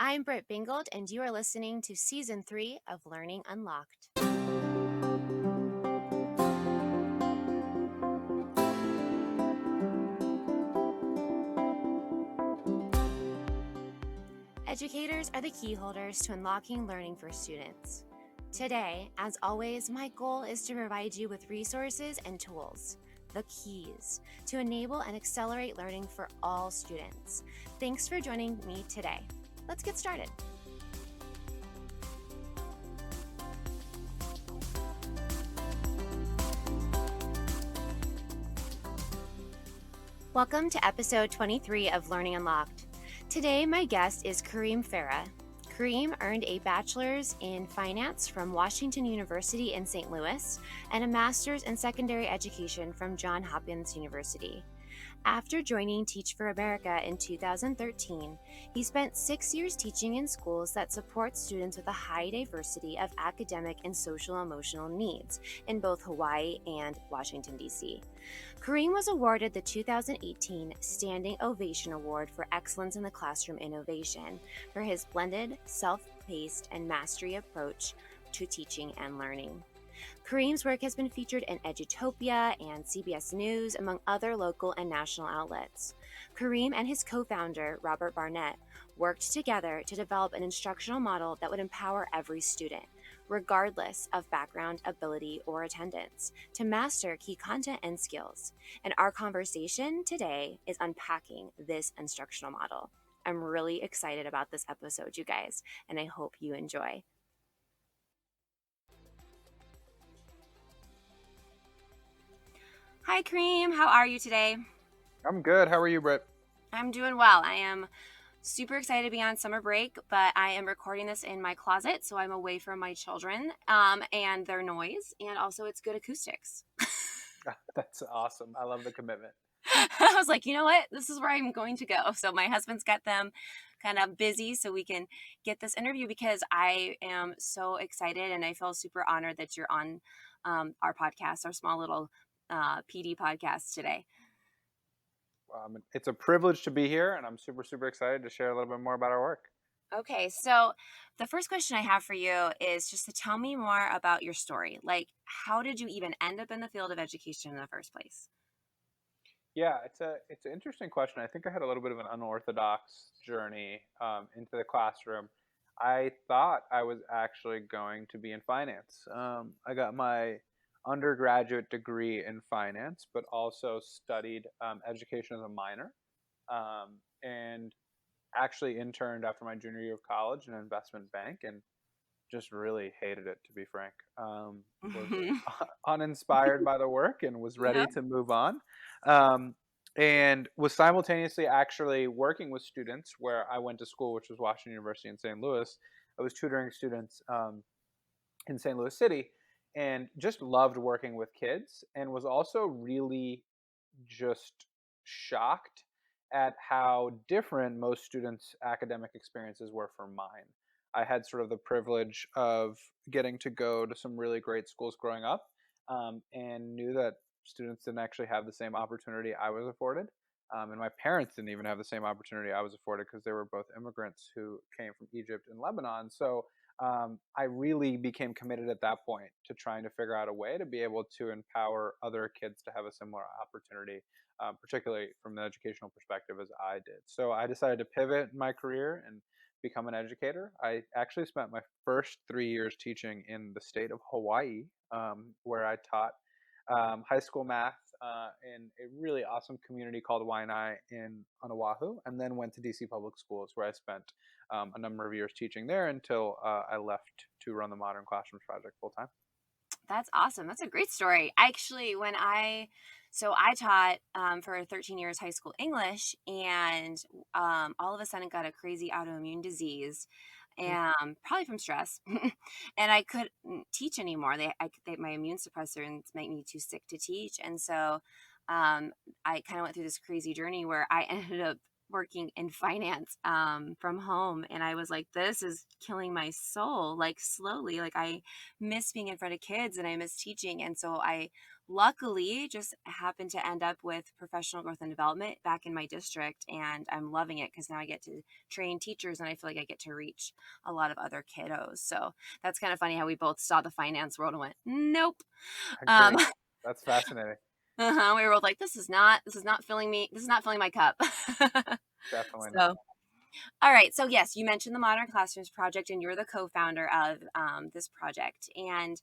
I'm Brit Bingold, and you are listening to Season 3 of Learning Unlocked. Educators are the key holders to unlocking learning for students. Today, as always, my goal is to provide you with resources and tools, the keys, to enable and accelerate learning for all students. Thanks for joining me today. Let's get started. Welcome to episode 23 of Learning Unlocked. Today, my guest is Kareem Farah. Kareem earned a bachelor's in finance from Washington University in St. Louis and a master's in secondary education from Johns Hopkins University. After joining Teach for America in 2013, he spent 6 years teaching in schools that support students with a high diversity of academic and social emotional needs in both Hawaii and Washington, D.C. Kareem was awarded the 2018 Standing Ovation Award for Excellence in the Classroom Innovation for his blended, self-paced, and mastery approach to teaching and learning. Kareem's work has been featured in Edutopia and CBS News, among other local and national outlets. Kareem and his co-founder, Robert Barnett, worked together to develop an instructional model that would empower every student, regardless of background, ability, or attendance, to master key content and skills. And our conversation today is unpacking this instructional model. I'm really excited about this episode, you guys, and I hope you enjoy. Hi, Kareem. How are you today? I'm good. How are you, Brit? I'm doing well. I am super excited to be on summer break, but I am recording this in my closet, so I'm away from my children and their noise, and also it's good acoustics. That's awesome. I love the commitment. I was like, you know what? This is where I'm going to go. So my husband's got them kind of busy so we can get this interview because I am so excited and I feel super honored that you're on our podcast, our small little PD podcast today. It's a privilege to be here, and I'm super, super excited to share a little bit more about our work. Okay, so the first question I have for you is just to tell me more about your story. Like, how did you even end up in the field of education in the first place? Yeah, it's an interesting question. I think I had a little bit of an unorthodox journey into the classroom. I thought I was actually going to be in finance. I got my undergraduate degree in finance, but also studied education as a minor, and actually interned after my junior year of college in an investment bank, and just really hated it, to be frank. Was uninspired by the work and was ready Yep. to move on. And was simultaneously actually working with students where I went to school, which was Washington University in St. Louis. I was tutoring students in St. Louis City, and just loved working with kids, and was also really just shocked at how different most students' academic experiences were from mine. I had sort of the privilege of getting to go to some really great schools growing up, and knew that students didn't actually have the same opportunity I was afforded. And my parents didn't even have the same opportunity I was afforded because they were both immigrants who came from Egypt and Lebanon. So I really became committed at that point to trying to figure out a way to be able to empower other kids to have a similar opportunity, particularly from the educational perspective as I did. So I decided to pivot in my career and become an educator. I actually spent my first 3 years teaching in the state of Hawaii, where I taught high school math in a really awesome community called Waianae on Oahu, and then went to DC Public Schools, where I spent a number of years teaching there until I left to run the Modern Classrooms Project full time. That's awesome. That's a great story. Actually, I taught for 13 years high school English, and all of a sudden got a crazy autoimmune disease, and probably from stress, and I couldn't teach anymore. My immune suppressors made me too sick to teach, and so I kind of went through this crazy journey where I ended up working in finance from home, and I was like, this is killing my soul, like slowly. Like I miss being in front of kids and I miss teaching. And so I luckily just happened to end up with professional growth and development back in my district, and I'm loving it because now I get to train teachers and I feel like I get to reach a lot of other kiddos. So that's kind of funny how we both saw the finance world and went, nope. Um, Agreed. That's fascinating. we were both like, this is not filling me. This is not filling my cup. Definitely not. So, all right. So, yes, you mentioned the Modern Classrooms Project, and you're the co founder of this project. And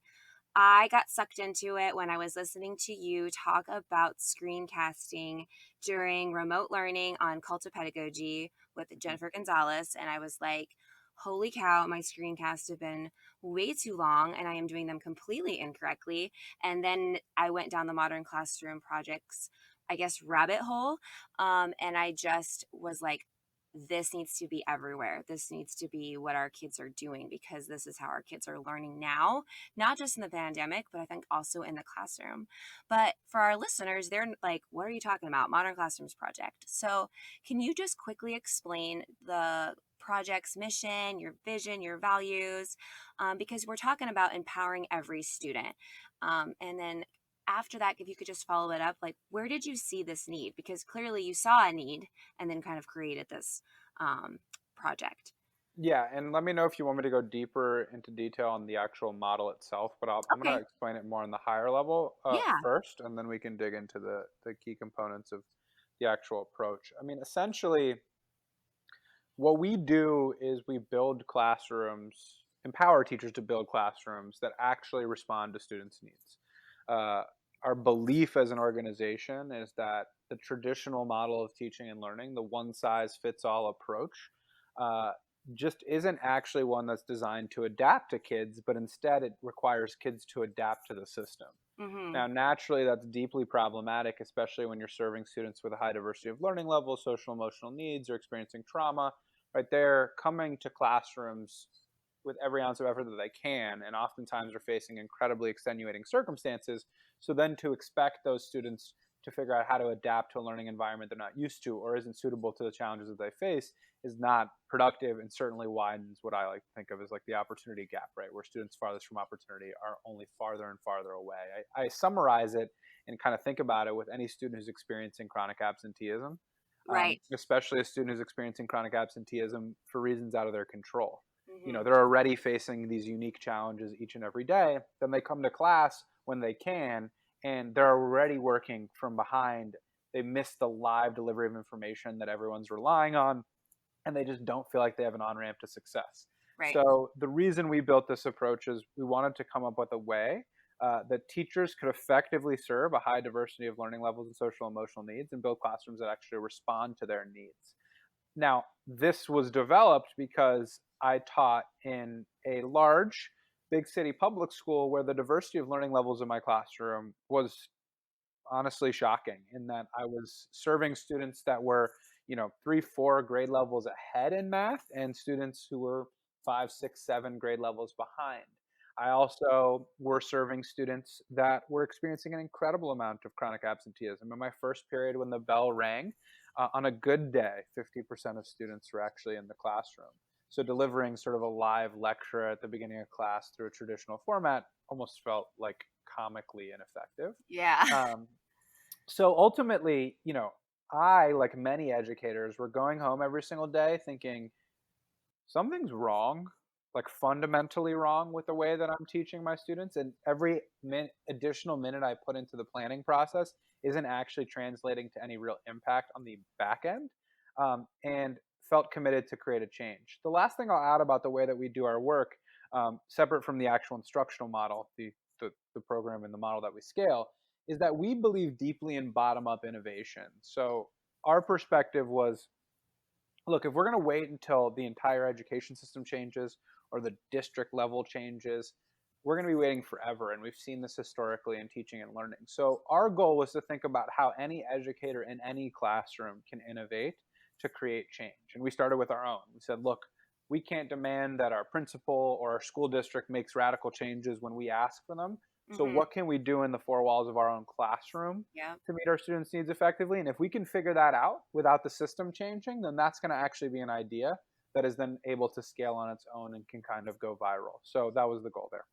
I got sucked into it when I was listening to you talk about screencasting during remote learning on Cult of Pedagogy with Jennifer Gonzalez. And I was like, holy cow, my screencasts have been way too long and I am doing them completely incorrectly. And then I went down the Modern Classroom Projects, I guess, rabbit hole. And I just was like, this needs to be everywhere. This needs to be what our kids are doing because this is how our kids are learning now, not just in the pandemic, but I think also in the classroom. But for our listeners, they're like, what are you talking about? Modern Classrooms Project. So, can you just quickly explain the project's mission, your vision, your values? Because we're talking about empowering every student. And then after that, if you could just follow it up, like, where did you see this need? Because clearly you saw a need and then kind of created this um, project. Yeah, and let me know if you want me to go deeper into detail on the actual model itself, but I'm going to Okay. explain it more on the higher level Yeah. first, and then we can dig into the key components of the actual approach. I mean, essentially, what we do is we build classrooms, empower teachers to build classrooms that actually respond to students' needs. Uh, our belief as an organization is that the traditional model of teaching and learning, the one size fits all approach, uh, just isn't actually one that's designed to adapt to kids, but instead it requires kids to adapt to the system. Mm-hmm. Now, naturally, that's deeply problematic, especially when you're serving students with a high diversity of learning levels, social emotional needs, or experiencing trauma. Right, they're coming to classrooms with every ounce of effort that they can, and oftentimes are facing incredibly extenuating circumstances. So then to expect those students to figure out how to adapt to a learning environment they're not used to or isn't suitable to the challenges that they face is not productive, and certainly widens what I like to think of as like the opportunity gap, right? Where students farthest from opportunity are only farther and farther away. I summarize it and kind of think about it with any student who's experiencing chronic absenteeism, Right. especially a student who's experiencing chronic absenteeism for reasons out of their control. You know, Mm-hmm. they're already facing these unique challenges each and every day. Then they come to class when they can, and they're already working from behind. They miss the live delivery of information that everyone's relying on, and they just don't feel like they have an on ramp to success. Right. So the reason we built this approach is we wanted to come up with a way that teachers could effectively serve a high diversity of learning levels and social emotional needs and build classrooms that actually respond to their needs. Now, this was developed because I taught in a large, big city public school where the diversity of learning levels in my classroom was honestly shocking, in that I was serving students that were, you know, 3, 4 grade levels ahead in math and students who were 5, 6, 7 grade levels behind. I also were serving students that were experiencing an incredible amount of chronic absenteeism. In my first period, when the bell rang, on a good day, 50% of students were actually in the classroom. So delivering sort of a live lecture at the beginning of class through a traditional format almost felt like comically ineffective. Yeah. Um, so ultimately, you know, I, like many educators, were going home every single day thinking something's wrong, like fundamentally wrong with the way that I'm teaching my students. And every additional minute I put into the planning process isn't actually translating to any real impact on the back end. And felt committed to create a change. The last thing I'll add about the way that we do our work, separate from the actual instructional model, the program and the model that we scale, is that we believe deeply in bottom up innovation. So our perspective was, look, if we're going to wait until the entire education system changes or the district level changes, we're going to be waiting forever. And we've seen this historically in teaching and learning. So our goal was to think about how any educator in any classroom can innovate to create change. And we started with our own. We said, look, we can't demand that our principal or our school district makes radical changes when we ask for them, So Mhm. what can we do in the four walls of our own classroom Yep. to meet our students' needs effectively? And if we can figure that out without the system changing, then that's going to actually be an idea that is then able to scale on its own and can kind of go viral. So that was the goal there.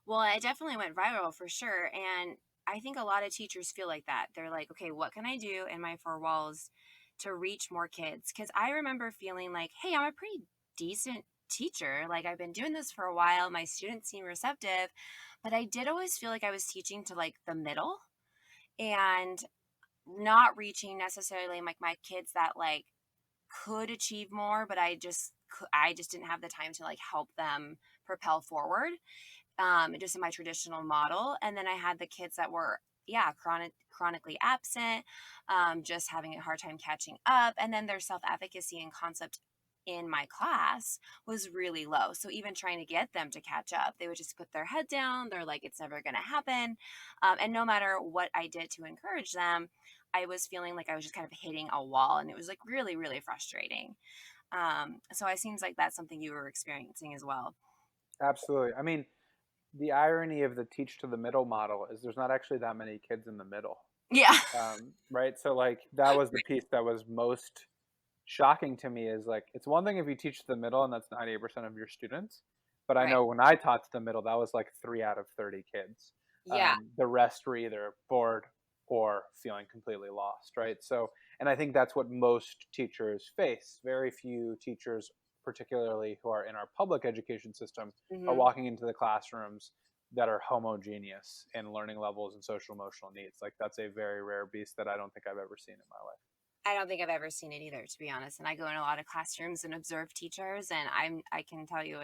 Well, it definitely went viral for sure. And I think a lot of teachers feel like that. They're like, okay, what can I do in my four walls to reach more kids? Because I remember feeling like, hey, I'm a pretty decent teacher. Like, I've been doing this for a while. My students seem receptive. But I did always feel like I was teaching to like the middle and not reaching necessarily like my kids that like could achieve more, but I just didn't have the time to like help them propel forward, just in my traditional model. And then I had the kids that were, yeah, chronically absent, just having a hard time catching up. And then their self efficacy and concept in my class was really low. So even trying to get them to catch up, they would just put their head down. They're like, it's never going to happen. And no matter what I did to encourage them, I was feeling like I was just kind of hitting a wall. And it was like really, really frustrating. So it seems like that's something you were experiencing as well. Absolutely. I mean, the irony of the teach to the middle model is there's not actually that many kids in the middle, Yeah. right? So like that was the piece that was most shocking to me is like it's one thing if you teach to the middle and that's 98% of your students, but I Right. know when I taught to the middle that was like 3 out of 30 kids. Yeah. The rest were either bored or feeling completely lost, right? So, and I think that's what most teachers face. Very few teachers, particularly who are in our public education system, are Hmm. walking into the classrooms that are homogeneous in learning levels and social emotional needs. Like that's a very rare beast that I don't think I've ever seen in my life. I don't think I've ever seen it either, to be honest. And I go in a lot of classrooms and observe teachers, and I can tell you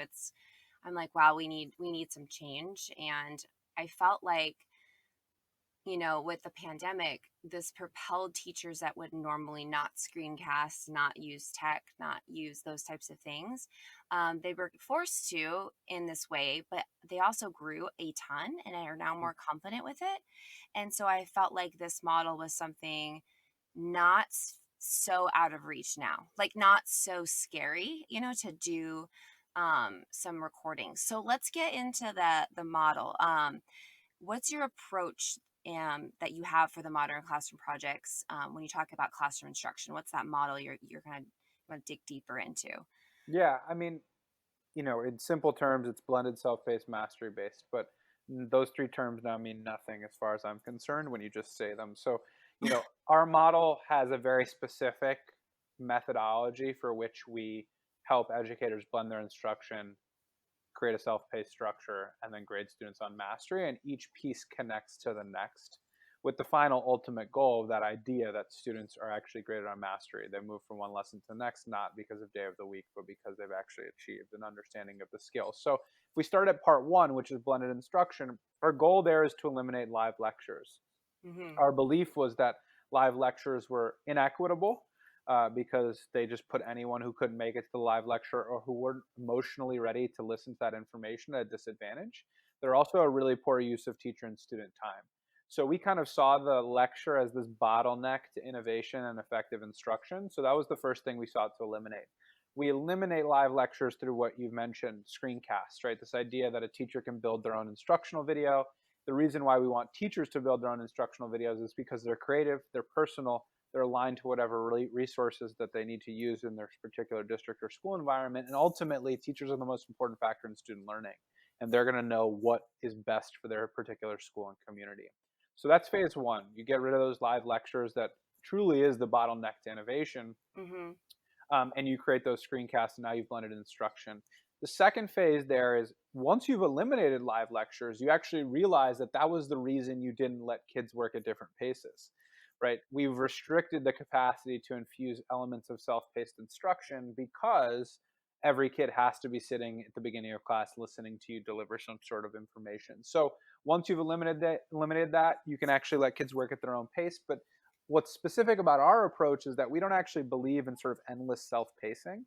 I'm like, wow, we need some change. And I felt like, with the pandemic, this propelled teachers that would normally not screencast, not use tech, not use those types of things. They were forced to in this way, but they also grew a ton and are now more confident with it. And so I felt like this model was something not so out of reach now, like not so scary, to do some recordings. So let's get into the model. What's your approach that you have for the modern classroom projects when you talk about classroom instruction? What's that model you're going to dig deeper into? Yeah, I mean, in simple terms, it's blended, self-paced, mastery-based. But those three terms now mean nothing as far as I'm concerned when you just say them. So, our model has a very specific methodology for which we help educators blend their instruction, create a self-paced structure, and then grade students on mastery. And each piece connects to the next with the final ultimate goal of that idea that students are actually graded on mastery. They move from one lesson to the next, not because of day of the week, but because they've actually achieved an understanding of the skills. So if we start at part one, which is blended instruction, our goal there is to eliminate live lectures. Hmm. Our belief was that live lectures were inequitable because they just put anyone who couldn't make it to the live lecture or who weren't emotionally ready to listen to that information at a disadvantage. They're also a really poor use of teacher and student time. So we kind of saw the lecture as this bottleneck to innovation and effective instruction. So that was the first thing we sought to eliminate. We eliminate live lectures through what you've mentioned, screencasts, right? This idea that a teacher can build their own instructional video. The reason why we want teachers to build their own instructional videos is because they're creative, they're personal, they're aligned to whatever resources that they need to use in their particular district or school environment. And ultimately, teachers are the most important factor in student learning, and they're going to know what is best for their particular school and community. So that's phase one. You get rid of those live lectures that truly is the bottleneck to innovation, Hmm. and you create those screencasts, and now you've blended instruction. The second phase there is once you've eliminated live lectures, you actually realize that that was the reason you didn't let kids work at different paces, right? We've restricted the capacity to infuse elements of self-paced instruction because every kid has to be sitting at the beginning of class listening to you deliver some sort of information. So once you've eliminated that, you can actually let kids work at their own pace. But what's specific about our approach is that we don't actually believe in sort of endless self-pacing.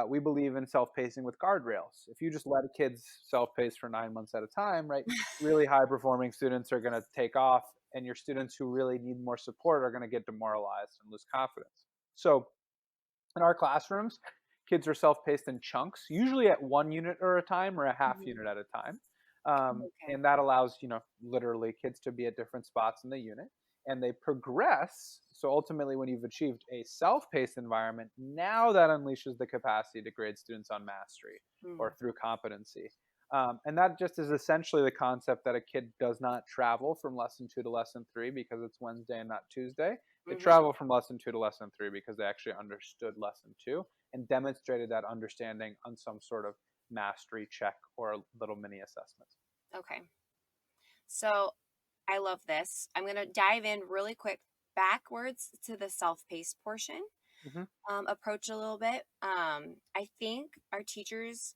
We believe in self-pacing with guardrails. If you just let kids self-pace for 9 months at a time, right, really high-performing students are going to take off, and your students who really need more support are going to get demoralized and lose confidence. So in our classrooms, kids are self-paced in chunks, usually at 1 unit or a time or a half Hmm. unit at a time. Okay. And that allows, literally kids to be at different spots in the unit and they progress. So ultimately, when you've achieved a self-paced environment, now that unleashes the capacity to grade students on mastery Mm. or through competency. And that just is essentially the concept that a kid does not travel from lesson 2 to lesson 3 because it's Wednesday and not Tuesday. They Hmm. travel from lesson 2 to lesson 3 because they actually understood lesson 2 and demonstrated that understanding on some sort of mastery check or a little mini assessment. Okay. So I love this. I'm going to dive in really quick backwards to the self-paced portion, Hmm. approach a little bit. I think our teachers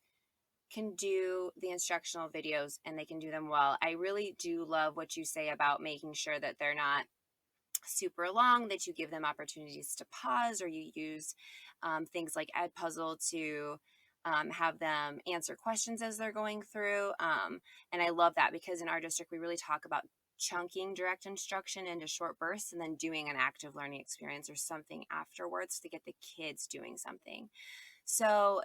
can do the instructional videos and they can do them well. I really do love what you say about making sure that they're not super long, that you give them opportunities to pause, or you use things like Edpuzzle to have them answer questions as they're going through. And I love that because in our district, we really talk about chunking direct instruction into short bursts and then doing an active learning experience or something afterwards to get the kids doing something. So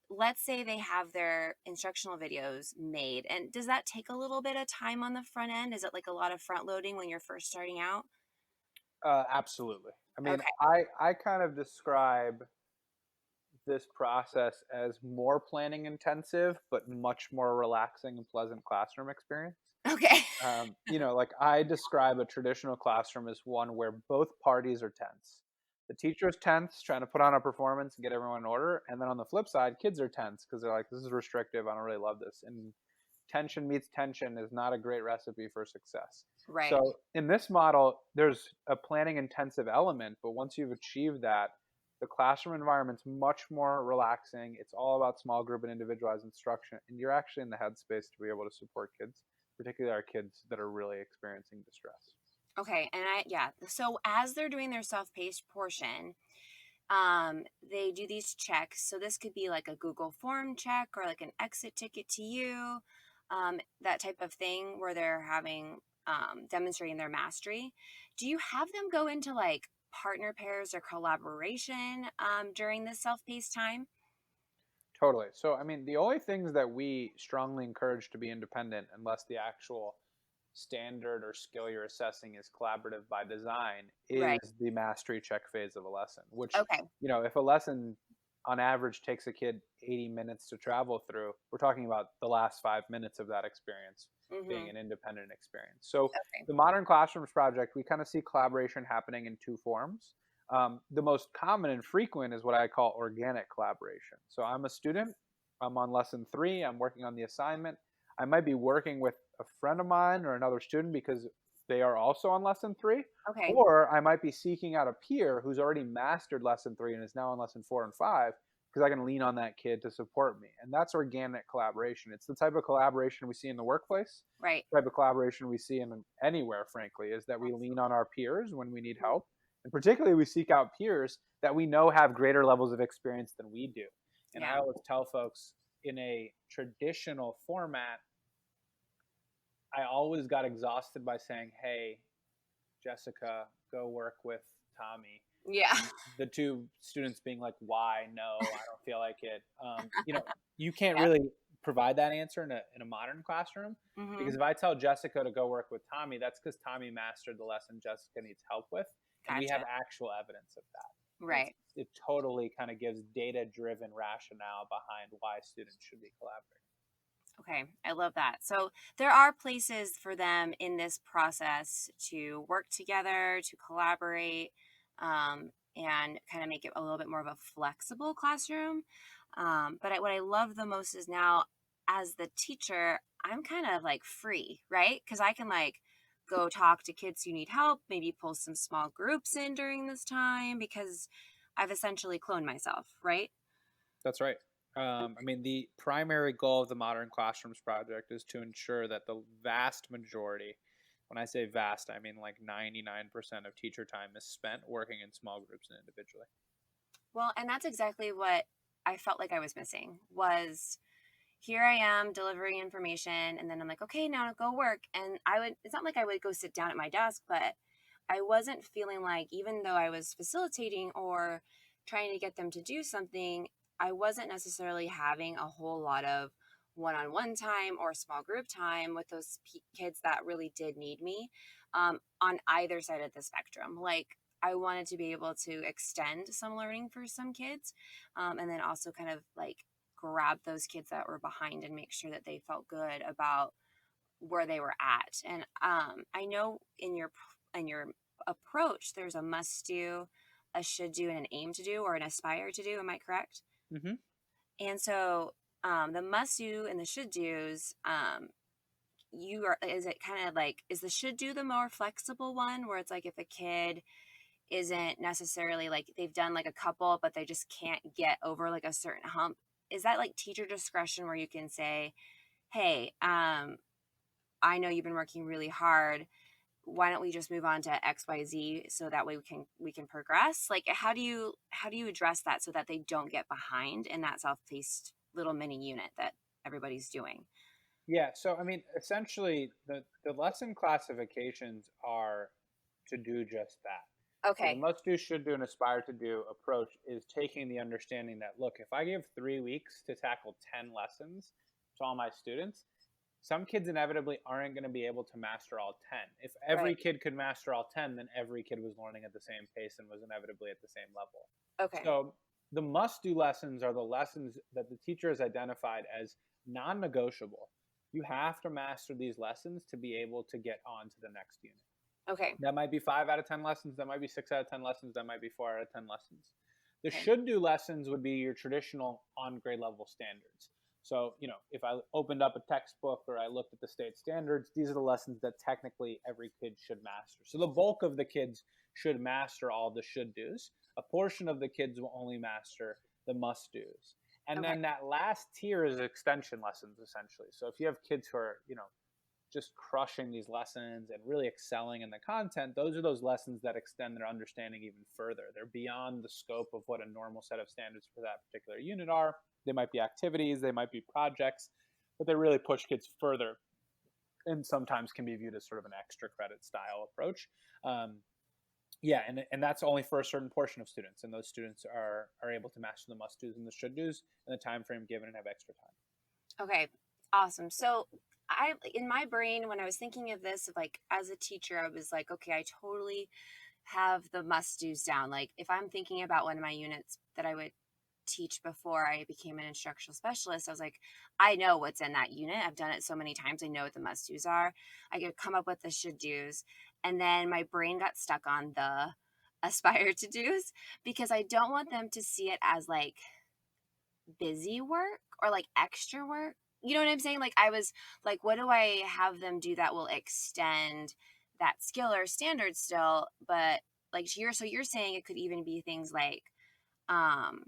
let's say they have their instructional videos made. And does that take a little bit of time on the front end? Is it like a lot of front loading when you're first starting out? Absolutely. I mean, Okay. I kind of describe this process as more planning intensive, but much more relaxing and pleasant classroom experience. Okay. Like I describe a traditional classroom as one where both parties are tense. The teacher is tense, trying to put on a performance and get everyone in order. And then on the flip side, kids are tense because they're like, this is restrictive. I don't really love this. And tension meets tension is not a great recipe for success. Right. So in this model, there's a planning intensive element, but once you've achieved that, the classroom environment's much more relaxing. It's all about small group and individualized instruction, and you're actually in the headspace to be able to support kids, particularly our kids that are really experiencing distress. Okay. And yeah. So as they're doing their self-paced portion, they do these checks. So this could be like a Google form check or like an exit ticket to you, that type of thing where they're having demonstrating their mastery. Do you have them go into like partner pairs or collaboration during this self-paced time? Totally. So, I mean, the only things that we strongly encourage to be independent, unless the actual standard or skill you're assessing is collaborative by design, is Right. the mastery check phase of a lesson, which, Okay. if a lesson on average takes a kid 80 minutes to travel through, we're talking about the last 5 minutes of that experience being Mm-hmm. an independent experience. So, Okay. the Modern Classrooms Project, we kind of see collaboration happening in two forms. The most common and frequent is what I call organic collaboration. So I'm a student, I'm on lesson 3, I'm working on the assignment. I might be working with a friend of mine or another student because they are also on lesson 3, Okay. or I might be seeking out a peer who's already mastered lesson 3 and is now on lesson 4 and 5 because I can lean on that kid to support me. And that's organic collaboration. It's the type of collaboration we see in the workplace, Right. the type of collaboration we see in anywhere, frankly, is that we lean on our peers when we need help. And particularly, we seek out peers that we know have greater levels of experience than we do. And I Yeah. always tell folks in a traditional format, I always got exhausted by saying, hey, Jessica, go work with Tommy. Yeah. The two students being like, why? No, I don't feel like it. You can't Yep. really provide that answer in a modern classroom because Mm-hmm. if I tell Jessica to go work with Tommy, that's because Tommy mastered the lesson Jessica needs help with. And we have Gotcha. actual evidence of that. And Right. it totally kind of gives data driven rationale behind why students should be collaborating. Okay, I love that. So there are places for them in this process to work together, to collaborate, and kind of make it a little bit more of a flexible classroom. What I love the most is now, as the teacher, I'm kind of like free, right? Because I can like go talk to kids who need help, maybe pull some small groups in during this time because I've essentially cloned myself, right? That's right. I mean, the primary goal of the Modern Classrooms Project is to ensure that the vast majority, when I say vast, I mean like 99% of teacher time is spent working in small groups and individually. Well, and that's exactly what I felt like I was missing was here I am delivering information and then I'm like, okay, now go work. And it's not like I would go sit down at my desk, but I wasn't feeling like even though I was facilitating or trying to get them to do something, I wasn't necessarily having a whole lot of one-on-one time or small group time with those kids that really did need me, on either side of the spectrum. Like, I wanted to be able to extend some learning for some kids, and then also kind of like grab those kids that were behind and make sure that they felt good about where they were at. And I know in your approach, there's a must do, a should do, and an aim to do, or an aspire to do. Am I correct? Mm-hmm. And so the must do and the should do's, is it kind of like, is the should do the more flexible one, where it's like if a kid isn't necessarily like they've done like a couple, but they just can't get over like a certain hump? Is that like teacher discretion where you can say, hey, I know you've been working really hard. Why don't we just move on to XYZ so that way we can progress? Like, how do you address that so that they don't get behind in that self-paced little mini unit that everybody's doing? Yeah, so I mean, essentially, the lesson classifications are to do just that. So the Okay. must do, should do, and aspire to do approach is taking the understanding that, look, if I give 3 weeks to tackle 10 lessons to all my students, some kids inevitably aren't going to be able to master all 10. If every Right. kid could master all 10, then every kid was learning at the same pace and was inevitably at the same level. Okay. So the must do lessons are the lessons that the teacher has identified as non negotiable. You have to master these lessons to be able to get on to the next unit. Okay. That might be 5 out of 10 lessons. That might be 6 out of 10 lessons. That might be 4 out of 10 lessons. The Okay. should do lessons would be your traditional on grade level standards. So, if I opened up a textbook or I looked at the state standards, these are the lessons that technically every kid should master. So the bulk of the kids should master all the should do's. A portion of the kids will only master the must do's. And Okay. then that last tier is extension lessons, essentially. So if you have kids who are, just crushing these lessons and really excelling in the content, those are those lessons that extend their understanding even further. They're beyond the scope of what a normal set of standards for that particular unit are. They might be activities, they might be projects, but they really push kids further and sometimes can be viewed as sort of an extra credit style approach. Yeah, and that's only for a certain portion of students, and those students are able to master the must do's and the should do's in the time frame given and have extra time. Okay. Awesome. So in my brain, when I was thinking of this, like as a teacher, I was like, okay, I totally have the must do's down. Like if I'm thinking about one of my units that I would teach before I became an instructional specialist, I was like, I know what's in that unit. I've done it so many times. I know what the must do's are. I could come up with the should do's. And then my brain got stuck on the aspire to do's because I don't want them to see it as like busy work or like extra work. You know what I'm saying? Like I was like, what do I have them do that will extend that skill or standard still? But like you're saying it could even be things like um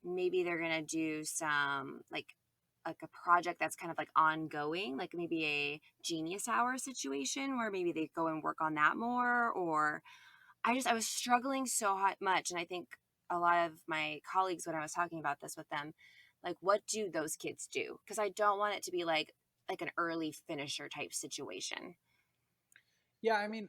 maybe they're gonna do some like a project that's kind of like ongoing, like maybe a genius hour situation where maybe they go and work on that more. Or I was struggling so much, and I think a lot of my colleagues, when I was talking about this with them, like what do those kids do? Because I don't want it to be like an early finisher type situation. Yeah, I mean,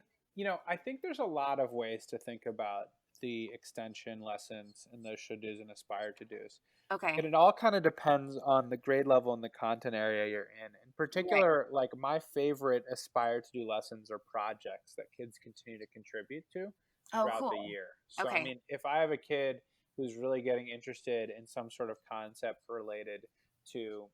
I think there's a lot of ways to think about the extension lessons and those should do's and aspire to do's. Okay. And it all kind of depends on the grade level and the content area you're in. In Right. particular, like my favorite aspire to do lessons are projects that kids continue to contribute to Oh, throughout the cool. year. So, I Okay. mean, if I have a kid who's really getting interested in some sort of concept related to,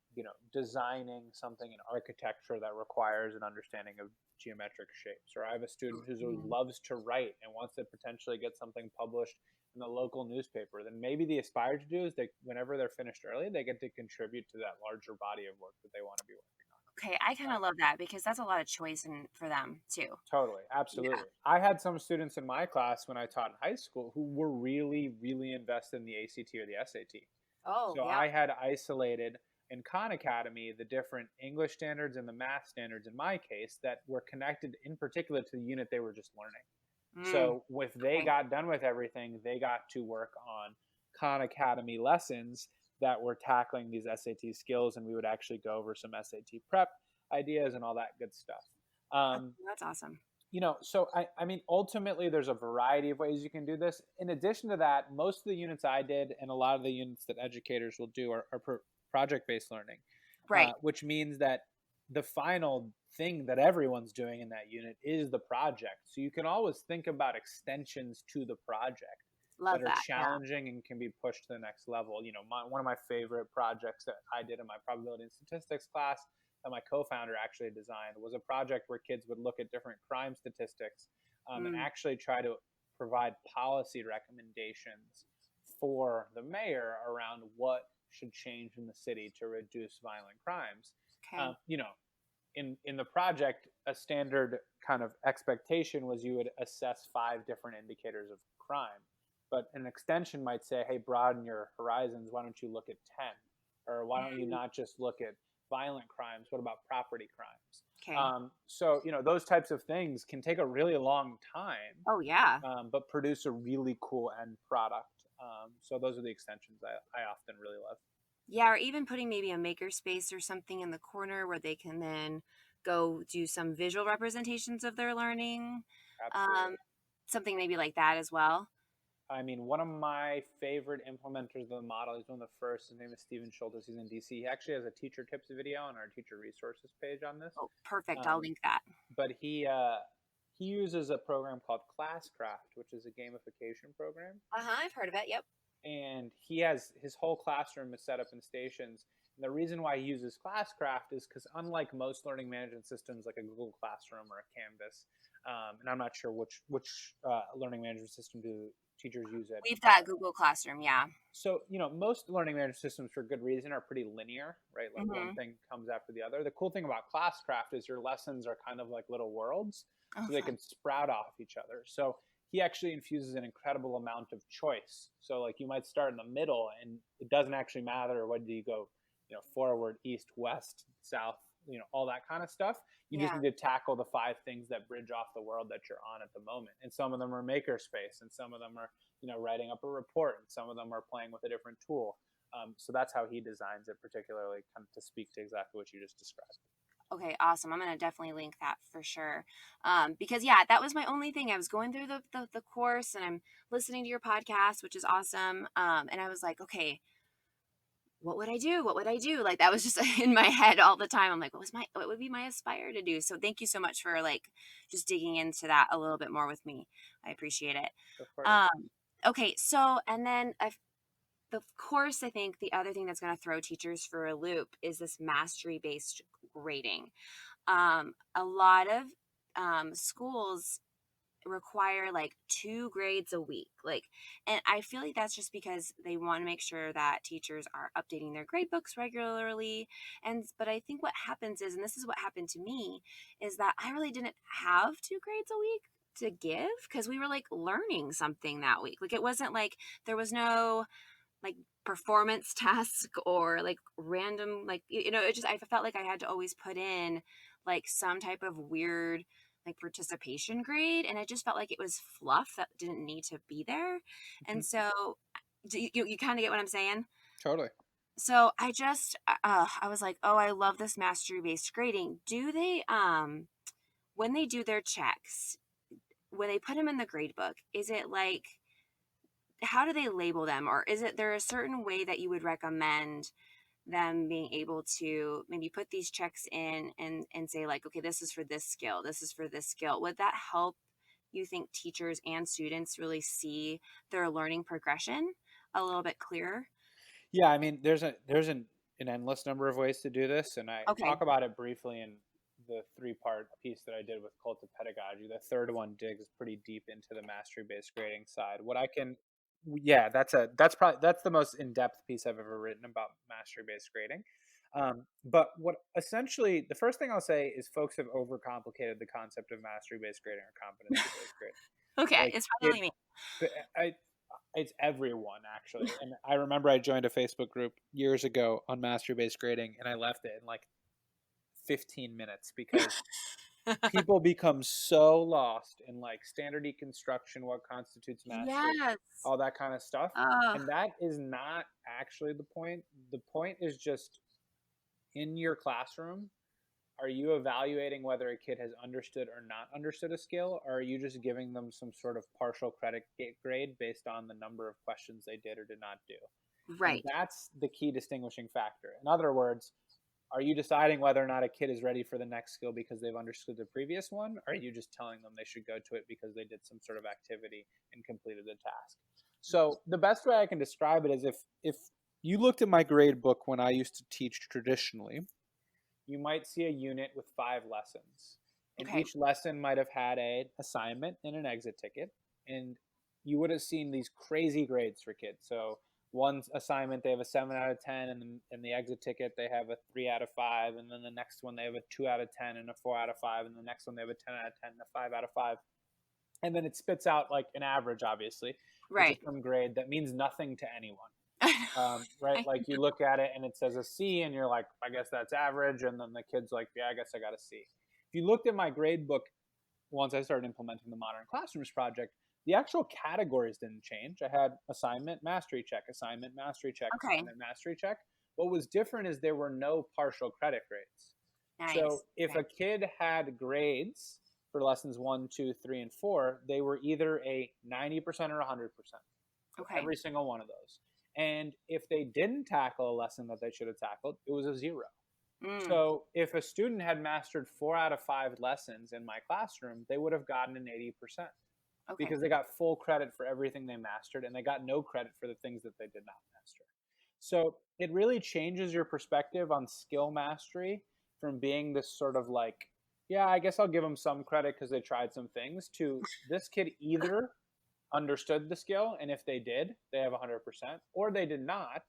designing something in architecture that requires an understanding of geometric shapes, or I have a student who Mhm. loves to write and wants to potentially get something published in the local newspaper, then maybe the aspire to do is they, whenever they're finished early, they get to contribute to that larger body of work that they want to be working Okay, I kind on. of love that because that's a lot of choice for them too. Totally, Yeah. absolutely. I had some students in my class when I taught in high school who were really, really invested in the ACT or the SAT. Oh, So yeah. I had isolated in Khan Academy the different English standards and the math standards in my case that were connected in particular to the unit they were just learning. Mm, So if they okay. got done with everything, they got to work on Khan Academy lessons that were tackling these SAT skills, and we would actually go over some SAT prep ideas and all that good stuff. Oh, Um, that's awesome. so I mean, ultimately, there's a variety of ways you can do this. In addition to that, most of the units I did and a lot of the units that educators will do are project-based learning. Right. which means that the final thing that everyone's doing in that unit is the project. So you can always think about extensions to the project Love that are that. Yeah. challenging and can be pushed to the next level. You know, one of my favorite projects that I did in my probability and statistics class that my co-founder actually designed was a project where kids would look at different crime statistics and actually try to provide policy recommendations for the mayor around what should change in the city to reduce violent crimes. Okay. You know, in the project, a standard kind of expectation was you would assess 5 different indicators of crime. But an extension might say, hey, broaden your horizons. Why don't you look at 10? Or why don't you not just look at violent crimes? What about property crimes? Okay. So, you know, those types of things can take a really long time, Oh yeah. but produce a really cool end product. So those are the extensions I often really love. Yeah, or even putting maybe a makerspace or something in the corner where they can then go do some visual representations of their learning. Absolutely. Something maybe like that as well. I mean, one of my favorite implementers of the model, he's one of the first, his name is Steven Schultes, he's in DC. He actually has a teacher tips video on our teacher resources page on this. Oh, perfect. I'll link that. But he uses a program called ClassCraft, which is a gamification program. I've heard of it. Yep. And he has his whole classroom is set up in stations. And the reason why he uses ClassCraft is because unlike most learning management systems like a Google Classroom or a Canvas, and I'm not sure which learning management system do teachers use it. We've got Google Classroom, yeah. So, you know, most learning management systems for good reason are pretty linear, right? Like one thing comes after the other. The cool thing about ClassCraft is your lessons are kind of like little worlds, so they can sprout off each other. So he actually infuses an incredible amount of choice. So like you might start in the middle and it doesn't actually matter whether you go, you know, forward, east, west, south, you know, all that kind of stuff. You just need to tackle the 5 things that bridge off the world that you're on at the moment. And some of them are makerspace, and some of them are, you know, writing up a report, and some of them are playing with a different tool. So that's how he designs it, particularly kind of to speak to exactly what you just described. Okay, awesome. I'm going to definitely link that for sure. Because yeah, that was my only thing. I was going through the course and I'm listening to your podcast, which is awesome. And I was like, okay, what would I do? What would I do? Like that was just in my head all the time. I'm like, what would be my aspire to do? So thank you so much for like just digging into that a little bit more with me. I appreciate it. Of course. Okay, so and then the course, I think the other thing that's going to throw teachers for a loop is this mastery-based grading. A lot of schools require like 2 grades a week, and I feel like that's just because they want to make sure that teachers are updating their grade books regularly. But I think what happens is, and this is what happened to me, is that I really didn't have 2 grades a week to give because we were like learning something that week. Like it wasn't like there was no like performance task or like random, like, you know, it just, I felt like I had to always put in like some type of weird like participation grade, and it just felt like it was fluff that didn't need to be there. And so you kind of get what I'm saying? Totally. So I just I was like, oh, I love this mastery based grading. Do they when they do their checks, when they put them in the grade book, is it like, how do they label them? Or is it there a certain way that you would recommend them being able to maybe put these checks in and say like, okay, this is for this skill, this is for this skill? Would that help, you think, teachers and students really see their learning progression a little bit clearer? Yeah, I mean, there's an endless number of ways to do this, and I talk about it briefly in the 3-part piece that I did with Cult of Pedagogy. The third one digs pretty deep into the mastery-based grading side. That's the most in-depth piece I've ever written about mastery-based grading. But what essentially, the first thing I'll say is folks have overcomplicated the concept of mastery-based grading or competency-based grading. Okay, Like, it's probably me. It's everyone, actually. And I remember I joined a Facebook group years ago on mastery-based grading, and I left it in like 15 minutes because people become so lost in like standard deconstruction, what constitutes mastery, all that kind of stuff. And that is not actually the point. The point is just, in your classroom, are you evaluating whether a kid has understood or not understood a skill, or are you just giving them some sort of partial credit grade based on the number of questions they did or did not do? Right. And that's the key distinguishing factor. In other words, Are you deciding whether or not a kid is ready for the next skill because they've understood the previous one? Or are you just telling them they should go to it because they did some sort of activity and completed the task? So the best way I can describe it is if you looked at my grade book when I used to teach traditionally, you might see a unit with 5 lessons. And Okay. each lesson might have had an assignment and an exit ticket. And you would have seen these crazy grades for kids. So one assignment, they have a 7 out of 10, and in the exit ticket, they have a 3 out of 5. And then the next one, they have a 2 out of 10 and a 4 out of 5. And the next one, they have a 10 out of 10 and a 5 out of 5. And then it spits out like an average, obviously, which is some grade that means nothing to anyone. Right? Like you look at it and it says a C, and you're like, I guess that's average. And then the kid's like, yeah, I guess I got a C. If you looked at my grade book, once I started implementing the Modern Classrooms project, the actual categories didn't change. I had assignment, mastery check, assignment, mastery check, assignment, mastery check. What was different is there were no partial credit grades. Nice. So if a kid had grades for lessons 1, 2, 3, and 4, they were either a 90% or 100%. Every single one of those. And if they didn't tackle a lesson that they should have tackled, it was a 0. So if a student had mastered 4 out of 5 lessons in my classroom, they would have gotten an 80%. Because they got full credit for everything they mastered, and they got no credit for the things that they did not master. So it really changes your perspective on skill mastery from being this sort of like, yeah, I guess I'll give them some credit because they tried some things, to this kid either understood the skill, and if they did, they have 100%, or they did not,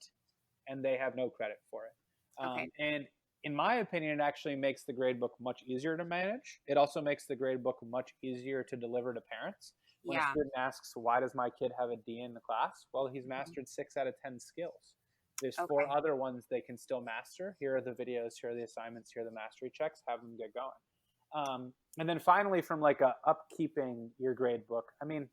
and they have no credit for it. And in my opinion, it actually makes the gradebook much easier to manage. It also makes the gradebook much easier to deliver to parents. When a student asks, why does my kid have a D in the class? Well, he's mastered 6 out of 10 skills. There's 4 other ones they can still master. Here are the videos, here are the assignments, here are the mastery checks, have them get going. And then finally, from like upkeeping your gradebook, I mean,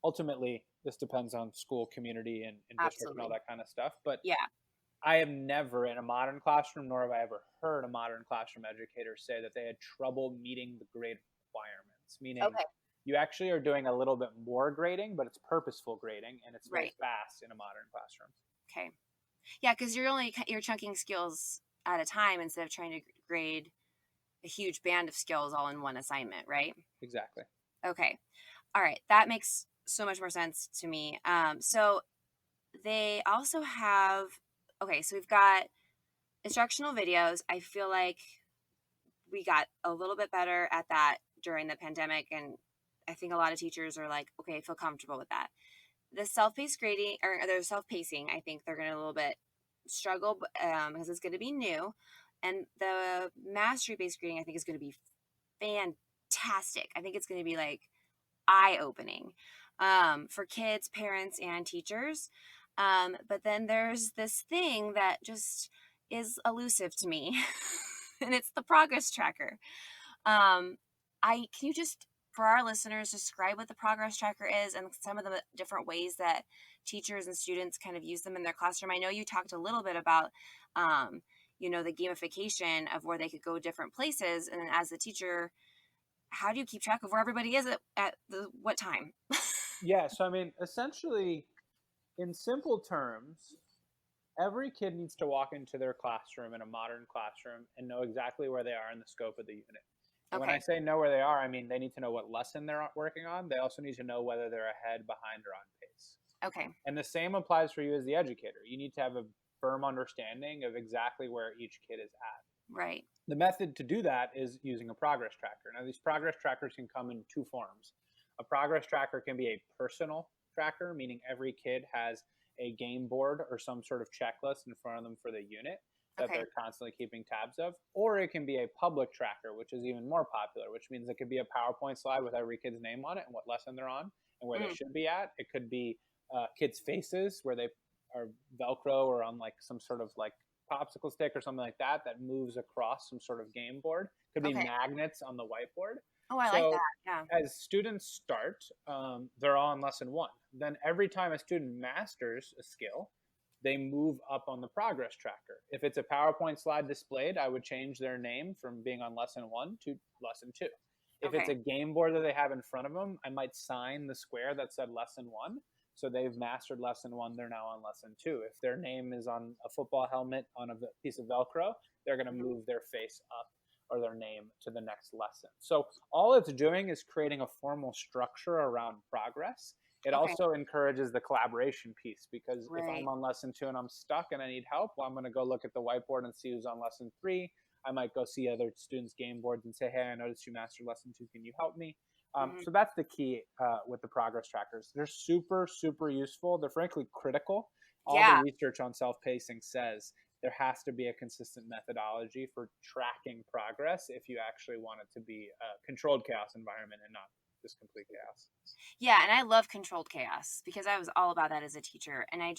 ultimately, this depends on school, community, and district and all that kind of stuff. But I have never in a modern classroom, nor have I ever heard a modern classroom educator say that they had trouble meeting the grade requirements, meaning you actually are doing a little bit more grading, but it's purposeful grading, and it's very fast in a modern classroom. Okay. Yeah, because you're chunking skills at a time instead of trying to grade a huge band of skills all in one assignment, right? Exactly. Okay. All right. That makes so much more sense to me. So they also have, so we've got instructional videos. I feel like we got a little bit better at that during the pandemic, and I think a lot of teachers are like, okay, I feel comfortable with that. The self-paced grading, or the self-pacing, I think they're going to a little bit struggle because it's going to be new. And the mastery-based grading, I think, is going to be fantastic. I think it's going to be like eye-opening for kids, parents, and teachers. But then there's this thing that just is elusive to me, and it's the progress tracker. Can you just, for our listeners, describe what the progress tracker is and some of the different ways that teachers and students kind of use them in their classroom? I know you talked a little bit about, the gamification of where they could go different places. And as a teacher, how do you keep track of where everybody is at what time? Yeah. So, I mean, essentially, in simple terms, every kid needs to walk into their classroom in a modern classroom and know exactly where they are in the scope of the unit. And when I say know where they are, I mean they need to know what lesson they're working on. They also need to know whether they're ahead, behind, or on pace. Okay. And the same applies for you as the educator. You need to have a firm understanding of exactly where each kid is at. Right. The method to do that is using a progress tracker. Now, these progress trackers can come in 2 forms. A progress tracker can be a personal tracker, meaning every kid has a game board or some sort of checklist in front of them for the unit that they're constantly keeping tabs of. Or it can be a public tracker, which is even more popular, which means it could be a PowerPoint slide with every kid's name on it and what lesson they're on and where they should be at. It could be kids' faces where they are Velcro or on like some sort of like popsicle stick or something like that moves across some sort of game board. Could be magnets on the whiteboard. Oh, I like that. Yeah. As students start, they're all in lesson 1. Then every time a student masters a skill, they move up on the progress tracker. If it's a PowerPoint slide displayed, I would change their name from being on lesson 1 to lesson 2. If it's a game board that they have in front of them, I might sign the square that said lesson 1. So they've mastered lesson 1, they're now on lesson 2. If their name is on a football helmet on a piece of Velcro, they're going to move their face up or their name to the next lesson. So all it's doing is creating a formal structure around progress. It also encourages the collaboration piece, because if I'm on lesson 2 and I'm stuck and I need help, well, I'm going to go look at the whiteboard and see who's on lesson 3. I might go see other students' game boards and say, hey, I noticed you mastered lesson 2. Can you help me? So that's the key with the progress trackers. They're super, super useful. They're frankly critical. All the research on self-pacing says there has to be a consistent methodology for tracking progress if you actually want it to be a controlled chaos environment and not just complete chaos. Yeah, and I love controlled chaos because I was all about that as a teacher. And I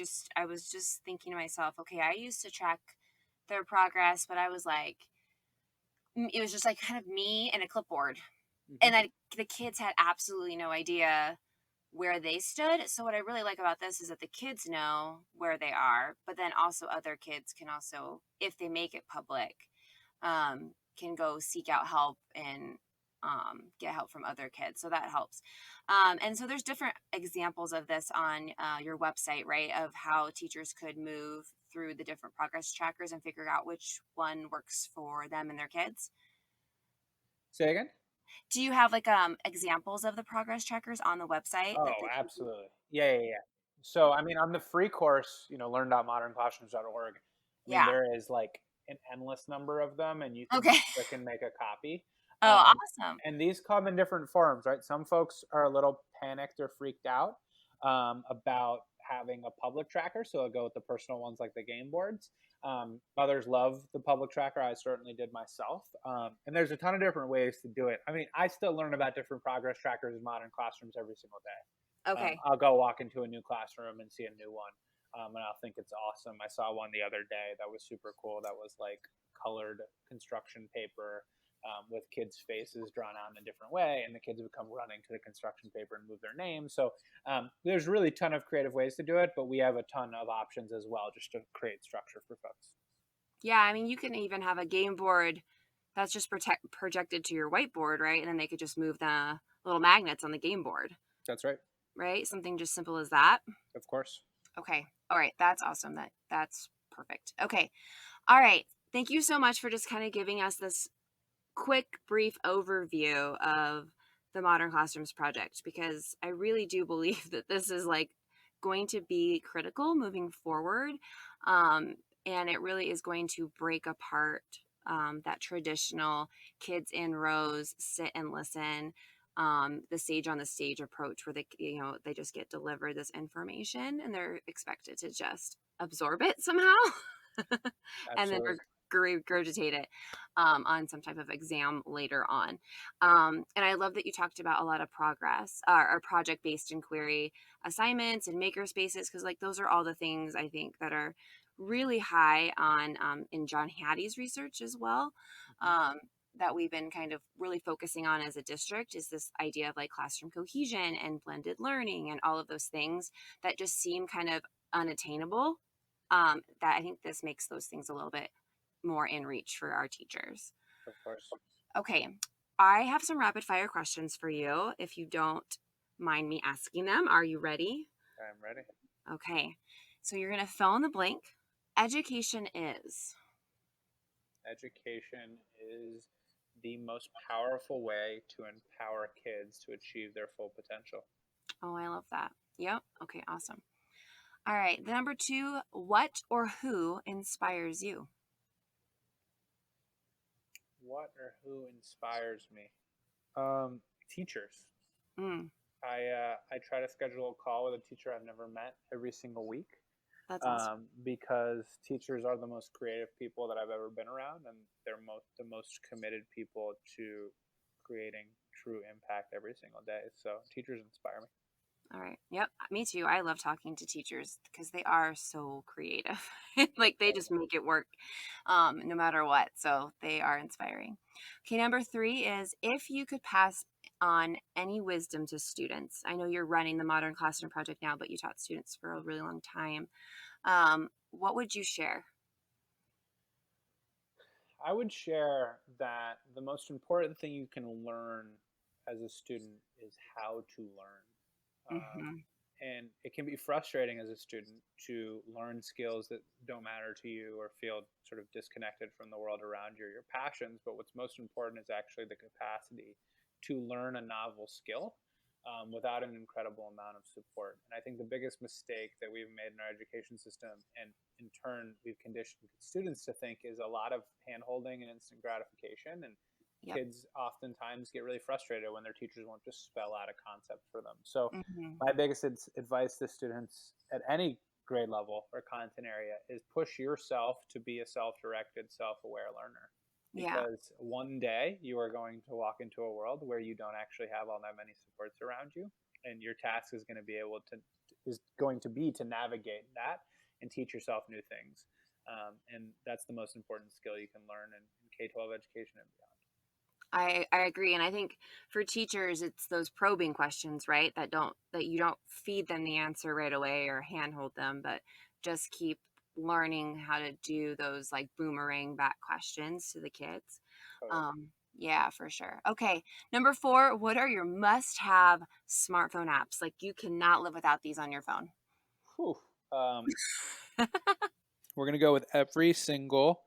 was just thinking to myself, okay, I used to track their progress, but I was like, it was just like kind of me and a clipboard. And the kids had absolutely no idea where they stood. So what I really like about this is that the kids know where they are, but then also other kids can also, if they make it public, can go seek out help and get help from other kids. So that helps. And so there's different examples of this on your website, right? Of how teachers could move through the different progress trackers and figure out which one works for them and their kids. Say again? Do you have like examples of the progress trackers on the website? Oh, absolutely. Yeah. So, I mean, on the free course, learn.modernclassrooms.org, I mean, there is like an endless number of them, and you can click and make a copy. Oh, awesome. And these come in different forms, right? Some folks are a little panicked or freaked out about having a public tracker, so they'll go with the personal ones like the game boards. Others love the public tracker. I certainly did myself. And there's a ton of different ways to do it. I mean, I still learn about different progress trackers in modern classrooms every single day. I'll go walk into a new classroom and see a new one. And I'll think it's awesome. I saw one the other day that was super cool. That was like colored construction paper with kids' faces drawn out in a different way, and the kids would come running to the construction paper and move their names. So there's really a ton of creative ways to do it, but we have a ton of options as well just to create structure for folks. Yeah, I mean, you can even have a game board that's just projected to your whiteboard, right? And then they could just move the little magnets on the game board. That's right. Right? Something just simple as that. Of course. Okay. All right. That's awesome. That's perfect. Okay. All right. Thank you so much for just kind of giving us this quick, brief overview of the Modern Classrooms project, because I really do believe that this is like going to be critical moving forward. And it really is going to break apart that traditional kids in rows, sit and listen, the sage on the stage approach where they just get delivered this information and they're expected to just absorb it somehow and then regurgitate it on some type of exam later on. And I love that you talked about a lot of progress or project-based inquiry assignments and maker spaces, because like those are all the things I think that are really high on in John Hattie's research as well. That we've been kind of really focusing on as a district is this idea of like classroom cohesion and blended learning and all of those things that just seem kind of unattainable. That I think this makes those things a little bit more in reach for our teachers. Of course. Okay. I have some rapid fire questions for you if you don't mind me asking them. Are you ready? I'm ready. Okay. So you're going to fill in the blank. Education is the most powerful way to empower kids to achieve their full potential. Oh, I love that. Yep. Okay, awesome. All right. The number 2, what or who inspires you? What or who inspires me? Teachers. I try to schedule a call with a teacher I've never met every single week. That's awesome. Because teachers are the most creative people that I've ever been around, and they're the most committed people to creating true impact every single day. So teachers inspire me. All right. Yep. Me too. I love talking to teachers because they are so creative. Like they just make it work no matter what. So they are inspiring. Okay. Number 3 is if you could pass on any wisdom to students. I know you're running the Modern Classroom Project now, but you taught students for a really long time. What would you share? I would share that the most important thing you can learn as a student is how to learn. And it can be frustrating as a student to learn skills that don't matter to you or feel sort of disconnected from the world around you or your passions. But what's most important is actually the capacity to learn a novel skill without an incredible amount of support. And I think the biggest mistake that we've made in our education system, and in turn we've conditioned students to think, is a lot of hand-holding and instant gratification. And kids oftentimes get really frustrated when their teachers won't just spell out a concept for them. So my biggest advice to students at any grade level or content area is push yourself to be a self-directed, self-aware learner. Because one day you are going to walk into a world where you don't actually have all that many supports around you, and your task is going to be to navigate that and teach yourself new things. And that's the most important skill you can learn in K-12 education and beyond. I agree. And I think for teachers, it's those probing questions, right? That you don't feed them the answer right away or handhold them, but just keep learning how to do those like boomerang back questions to the kids. Totally. Yeah, for sure. Okay. Number 4, what are your must-have smartphone apps? Like you cannot live without these on your phone. Whew. We're going to go with every single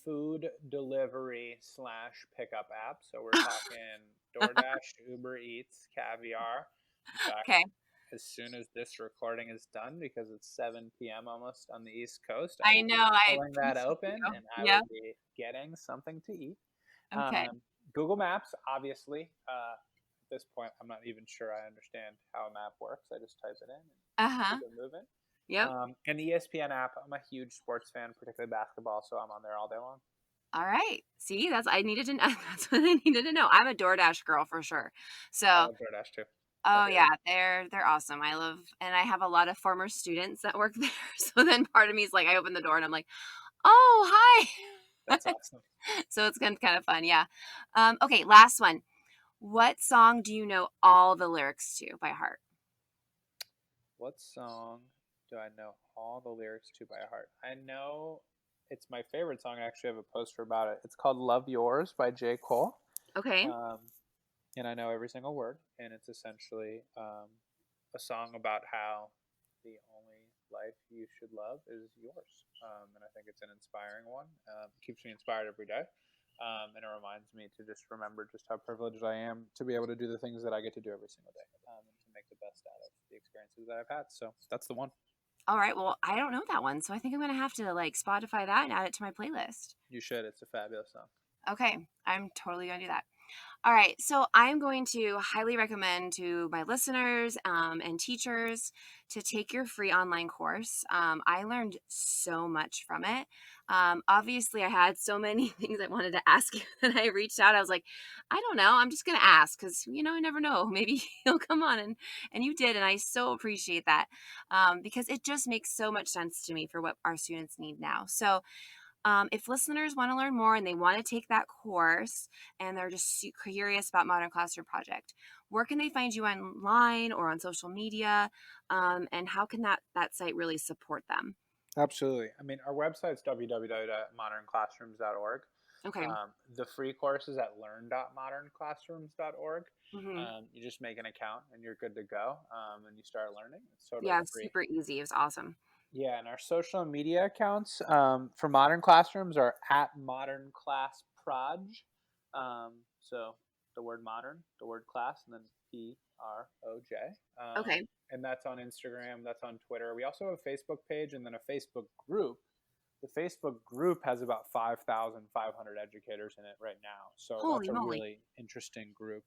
food delivery / pickup app. So we're talking DoorDash, Uber Eats, Caviar. In fact, Okay. as soon as this recording is done, because it's 7 p.m. almost on the East Coast, I know. pulling that open and I will be getting something to eat. Okay. Google Maps, obviously. At this point, I'm not even sure I understand how a map works. I just type it in and keep it moving. Yep. And the ESPN app, I'm a huge sports fan, particularly basketball, so I'm on there all day long. All right. See, that's what I needed to know. I'm a DoorDash girl for sure. So I love DoorDash too. Oh yeah, they're awesome. And I have a lot of former students that work there. So then part of me is like, I open the door and I'm like, oh, hi. That's awesome. So it's kind of fun. Yeah. Okay. Last one. What song do you know all the lyrics to by heart? What song do I know all the lyrics to by heart? I know it's my favorite song. I actually have a poster about it. It's called Love Yours by J. Cole. Okay. And I know every single word. And it's essentially a song about how the only life you should love is yours. And I think it's an inspiring one. It keeps me inspired every day. And it reminds me to just remember just how privileged I am to be able to do the things that I get to do every single day, and to make the best out of the experiences that I've had. So that's the one. All right. Well, I don't know that one, so I think I'm going to have to like Spotify that and add it to my playlist. You should. It's a fabulous song. Okay. I'm totally going to do that. All right, so I'm going to highly recommend to my listeners and teachers to take your free online course. I learned so much from it. Obviously, I had so many things I wanted to ask you that I reached out. I was like, I don't know. I'm just going to ask because, I never know. Maybe you'll come on and you did. And I so appreciate that because it just makes so much sense to me for what our students need now. So if listeners want to learn more and they want to take that course and they're just curious about Modern Classroom Project, where can they find you online or on social media? And how can that site really support them? Absolutely. I mean, our website is www.modernclassrooms.org. Okay. The free course is at learn.modernclassrooms.org. Mm-hmm. You just make an account and you're good to go. And you start learning. It's totally free. Super easy. It was awesome. Yeah, and our social media accounts for Modern Classrooms are at Modern Class Proj. So the word modern, the word class, and then PROJ. Okay. And that's on Instagram. That's on Twitter. We also have a Facebook page and then a Facebook group. The Facebook group has about 5,500 educators in it right now. So that's a really interesting group.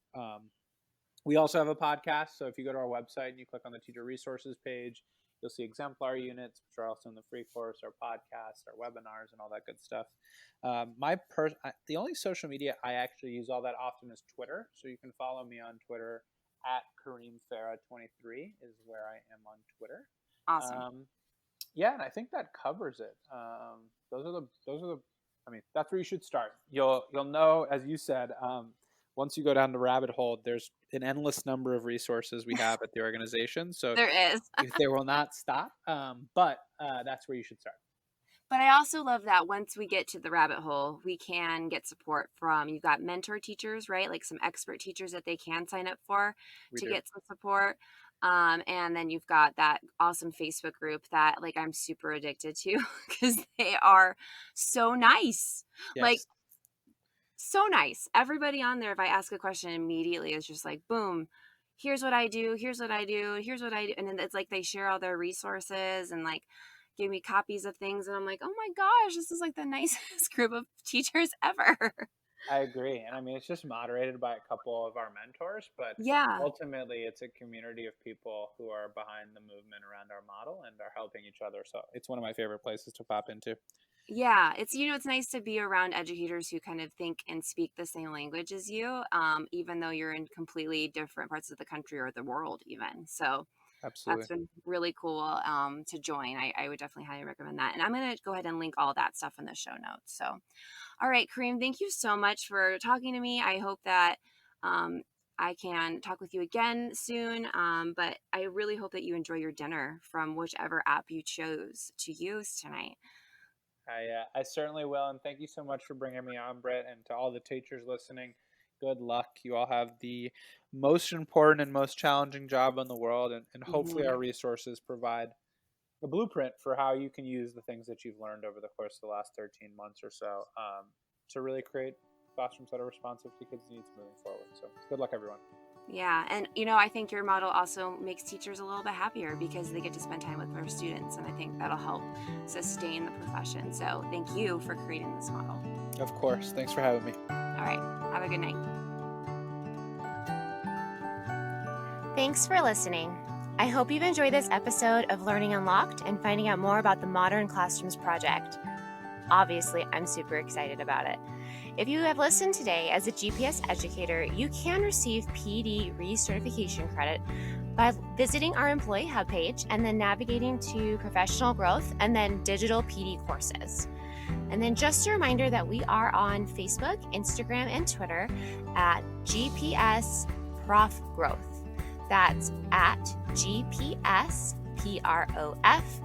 We also have a podcast. So if you go to our website and you click on the teacher resources page, you'll see exemplar units, which are also in the free course, our podcasts, our webinars, and all that good stuff. The only social media I actually use all that often is Twitter. So you can follow me on Twitter at Kareem Farah 23 is where I am on Twitter. Awesome. Yeah, and I think that covers it. Those are the. I mean, that's where you should start. You'll know, as you said. Once you go down the rabbit hole, there's an endless number of resources we have at the organization. So there is. There will not stop. But that's where you should start. But I also love that once we get to the rabbit hole, we can get support from, you've got mentor teachers, right? Like some expert teachers that they can sign up for to get some support. And then you've got that awesome Facebook group that like I'm super addicted to because they are so nice. Like Yes. so nice. Everybody on there, if I ask a question immediately, is just like, boom, here's what I do, here's what I do, here's what I do. And then it's like they share all their resources and like give me copies of things. And I'm like, oh my gosh, this is like the nicest group of teachers ever. I agree. And I mean, it's just moderated by a couple of our mentors, but Yeah. ultimately it's a community of people who are behind the movement around our model and are helping each other. So it's one of my favorite places to pop into. Yeah, it's it's nice to be around educators who kind of think and speak the same language as you, even though you're in completely different parts of the country or the world, even. So that's Absolutely. been really cool to join. I would definitely highly recommend that. And I'm going to go ahead and link all that stuff in the show notes. So, all right, Kareem, thank you so much for talking to me. I hope that I can talk with you again soon. But I really hope that you enjoy your dinner from whichever app you chose to use tonight. I certainly will. And thank you so much for bringing me on, Brit. And to all the teachers listening, good luck. You all have the most important and most challenging job in the world. And hopefully, Mhm. our resources provide a blueprint for how you can use the things that you've learned over the course of the last 13 months or so to really create classrooms that are responsive to kids' needs moving forward. So, good luck, everyone. Yeah. And, I think your model also makes teachers a little bit happier because they get to spend time with their students. And I think that'll help sustain the profession. So thank you for creating this model. Of course. Thanks for having me. All right. Have a good night. Thanks for listening. I hope you've enjoyed this episode of Learning Unlocked and finding out more about the Modern Classrooms Project. Obviously, I'm super excited about it. If you have listened today as a GPS educator, you can receive PD recertification credit by visiting our Employee Hub page and then navigating to professional growth and then digital PD courses. And then just a reminder that we are on Facebook, Instagram, and Twitter at GPS Prof Growth. That's at GPS PROF GROWTH.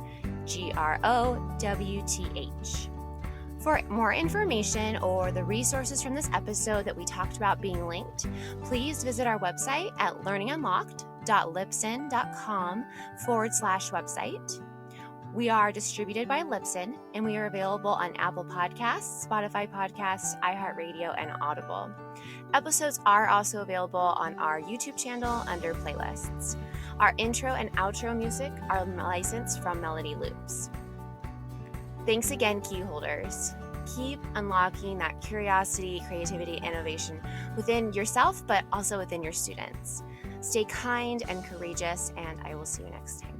For more information or the resources from this episode that we talked about being linked, please visit our website at learningunlocked.libsyn.com/website. We are distributed by Libsyn, and we are available on Apple Podcasts, Spotify Podcasts, iHeartRadio, and Audible. Episodes are also available on our YouTube channel under playlists. Our intro and outro music are licensed from Melody Loops. Thanks again, key holders. Keep unlocking that curiosity, creativity, innovation within yourself, but also within your students. Stay kind and courageous, and I will see you next time.